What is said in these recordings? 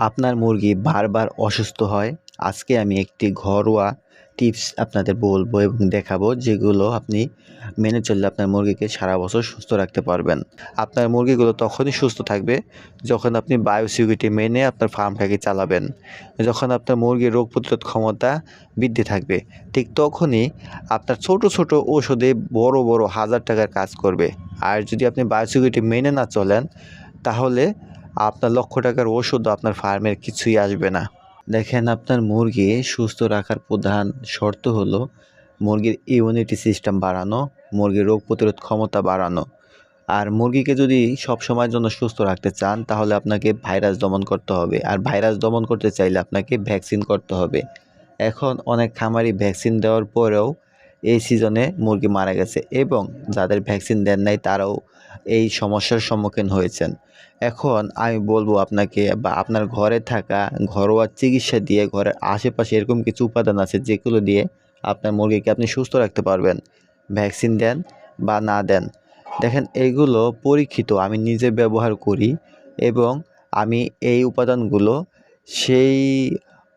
আপনার মুরগি বারবার অসুস্থ হয়, আজকে আমি একটি ঘরোয়া টিপস আপনাদের বলবো এবং দেখাবো যেগুলো আপনি মেনে চললে আপনার মুরগিকে সারা বছর সুস্থ রাখতে পারবেন। আপনার মুরগিগুলো তখনই সুস্থ থাকবে যখন আপনি বায়োসিকিউরিটি মেনে আপনার ফার্মটাকে চালাবেন। যখন আপনার মুরগির রোগ প্রতিরোধ ক্ষমতা বৃদ্ধি থাকবে, ঠিক তখনই আপনার ছোট ছোট ওষুধে বড় বড় হাজার টাকার কাজ করবে। আর যদি আপনি বায়োসিকিউরিটি মেনে না চলেন, তাহলে আপনার লক্ষ টাকার ওষুধও আপনার ফার্মের কিছুই আসবে না। দেখেন, আপনার মুরগি সুস্থ রাখার প্রধান শর্ত হলো মুরগির ইমিউনিটি সিস্টেম বাড়ানো, মুরগির রোগ প্রতিরোধ ক্ষমতা বাড়ানো। আর মুরগিকে যদি সবসময়ের জন্য সুস্থ রাখতে চান, তাহলে আপনাকে ভাইরাস দমন করতে হবে। আর ভাইরাস দমন করতে চাইলে আপনাকে ভ্যাকসিন করতে হবে। এখন অনেক খামারি ভ্যাকসিন দেওয়ার পরেও এই সিজনে মুরগি মারা গেছে, এবং যাদের ভ্যাকসিন দেন নাই তারাও এই সমস্যার সম্মুখীন হয়েছেন। এখন আমি বলবো আপনাকে, বা আপনার ঘরে থাকা ঘরোয়া চিকিৎসা দিয়ে, ঘরের আশেপাশে এরকম কিছু উপাদান আছে যেগুলো দিয়ে আপনার মুরগিকে আপনি সুস্থ রাখতে পারবেন, ভ্যাকসিন দেন বা না দেন। দেখেন, এইগুলো পরীক্ষিত, আমি নিজে ব্যবহার করি, এবং আমি এই উপাদানগুলো সেই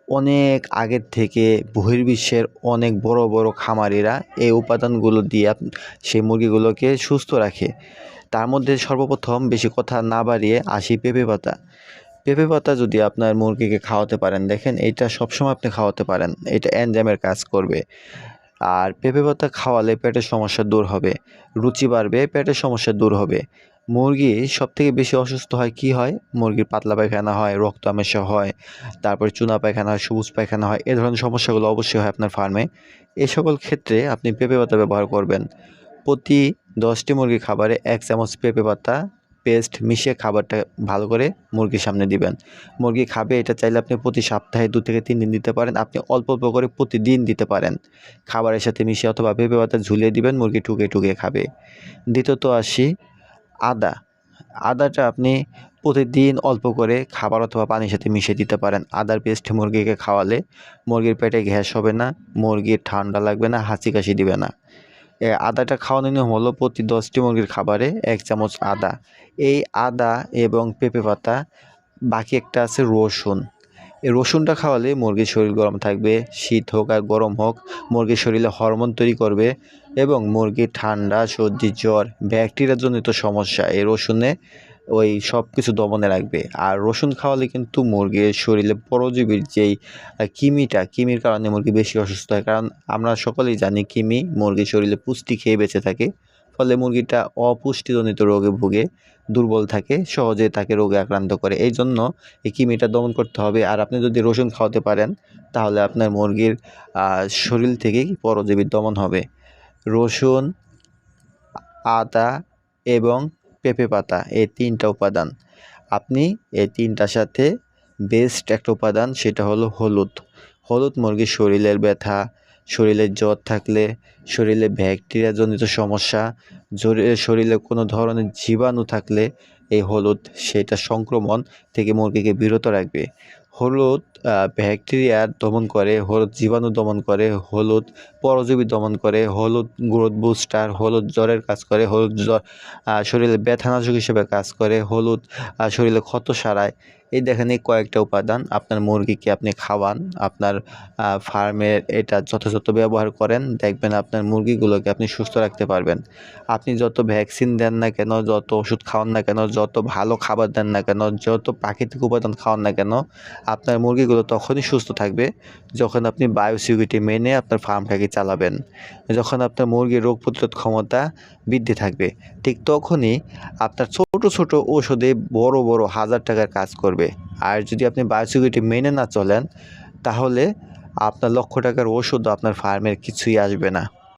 অনেক আগের থেকে বহির্বিশ্বের অনেক বড় বড় খামারিরা এই উপাদানগুলো দিয়ে সেই মুরগিগুলোকে সুস্থ রাখে। তার মধ্যে সর্বপ্রথম, বেশি কথা না বাড়িয়ে আসি পেঁপে পাতা। পেঁপে পাতা যদি আপনার মুরগিকে খাওয়াতে পারেন, দেখেন এটা সবসময় আপনি খাওয়াতে পারেন, এটা এনজাইমের কাজ করবে। আর পেঁপে পাতা খাওয়ালে পেটের সমস্যা দূর হবে, রুচি বাড়বে, পেটের সমস্যা দূর হবে। মুরগি সবথেকে বেশি অসুস্থ হয় কি হয়? মুরগির পাতলা পায়খানা হয়, রক্ত আমাশা হয়, তারপর চুনা পায়খানা হয়, সবুজ পায়খানা হয়। এ ধরনের সমস্যাগুলো অবশ্যই হয় আপনার ফার্মে। এ সকল ক্ষেত্রে আপনি পেঁপে পাতা ব্যবহার করবেন। প্রতি 10টি মুরগির খাবারে 1 চামচ পেঁপে পাতা পেস্ট মিশিয়ে খাবারটা ভালো করে মুরগির সামনে দিবেন। মুরগি খাবে, এটা চাইলে আপনি প্রতি সপ্তাহে 2 থেকে 3 দিন দিতে পারেন। আপনি অল্প অল্প করে প্রতিদিন দিতে পারেন, খাবারের সাথে মিশিয়ে, অথবা পেঁপে পাতা ঝুলিয়ে দিবেন, মুরগি টুকে টুকে খাবে। দ্বিতীয়ত আসি আদা। আদাটা আপনি প্রতিদিন অল্প করে খাবার অথবা পানির সাথে মিশিয়ে দিতে পারেন। আদার পেস্ট মুরগিকে খাওয়ালে মুরগির পেটে গ্যাস হবে না, মুরগির ঠান্ডা লাগবে না, হাঁচি কাশি দিবে না। আদাটা খাওয়ানোর নিয়ম হলো প্রতি 10টি মুরগির খাবারে 1 চামচ আদা। এই আদা এবং পেঁপে পাতা, বাকি একটা আছে রসুন। এই রসুনটা খাওয়ালে মুরগির শরীর গরম থাকবে, শীত হোক আর গরম হোক, মুরগির শরীরে হরমোন তৈরি করবে, এবং মুরগির ঠান্ডা, সর্দি, জ্বর, ব্যাকটেরিয়াজনিত সমস্যা এই রসুনে ওই সব কিছু দমনে রাখবে। আর রসুন খাওয়ালে কিন্তু মুরগির শরীরে পরজীবীর যেই কৃমির কারণে মুরগি বেশি অসুস্থ হয়। কারণ আমরা সকলেই জানি কৃমি মুরগির শরীরে পুষ্টি খেয়ে বেঁচে থাকে, ফলে মুরগিটা অপুষ্টিজনিত রোগে ভুগে, দুর্বল থাকে, সহজে তাকে রোগে আক্রান্ত করে। এই জন্য এই কৃমিটা দমন করতে হবে। আর আপনি যদি রসুন খাওয়াতে পারেন, তাহলে আপনার মুরগির শরীর থেকেই পরজীবীর দমন হবে। রসুন, আদা এবং পেঁপে পাতা, এই 3টা উপাদান। আপনি এই 3টার সাথে বেস্ট একটা উপাদান, সেটা হলো হলুদ। হলুদ মুরগির শরীরের ব্যথা, শরীরে জ্বর থাকলে, শরীরে ব্যাকটেরিয়াজনিত সমস্যা, শরীরে কোনো ধরনের জীবাণু থাকলে এই হলুদ সেটা সংক্রমণ থেকে মুরগিকে বিরত রাখবে। হলুদ ব্যাকটেরিয়া দমন করে, হলুদ জীবাণু দমন করে, হলুদ পরজীবী দমন করে, হলুদ গ্রোথ বুস্টার, হলুদ জ্বরের কাজ করে, হলুদ শরীরে ব্যথানাশক হিসেবে কাজ করে, হলুদ শরীরে ক্ষত সারায়। এই দেখেন, এই কয়েকটা উপাদান আপনার মুরগিকে আপনি খাওয়ান, আপনার ফার্মের এটা যথাযথ ব্যবহার করেন, দেখবেন আপনার মুরগিগুলোকে আপনি সুস্থ রাখতে পারবেন। আপনি যত ভ্যাকসিন দেন না কেন, যত ওষুধ খাওয়ান না কেন, যত ভালো খাবার দেন না কেন, যত প্রাকৃতিক উপাদান খাওয়ান না কেন, আপনার মুরগিগুলো তখনই সুস্থ থাকবে যখন আপনি বায়োসিকিউরিটি মেনে আপনার ফার্মটাকে চালাবেন। যখন আপনার মুরগির রোগ প্রতিরোধ ক্ষমতা বৃদ্ধি থাকবে, ঠিক তখনই আপনার ছোট ছোট ওষুধে বড় বড় হাজার টাকার কাজ করবে। আর যদি আপনি বায়োসিকিউরিটি মেনে না চলেন, তাহলে আপনার লক্ষ টাকার ওষুধও আপনার ফার্মের কিছুই আসবে না।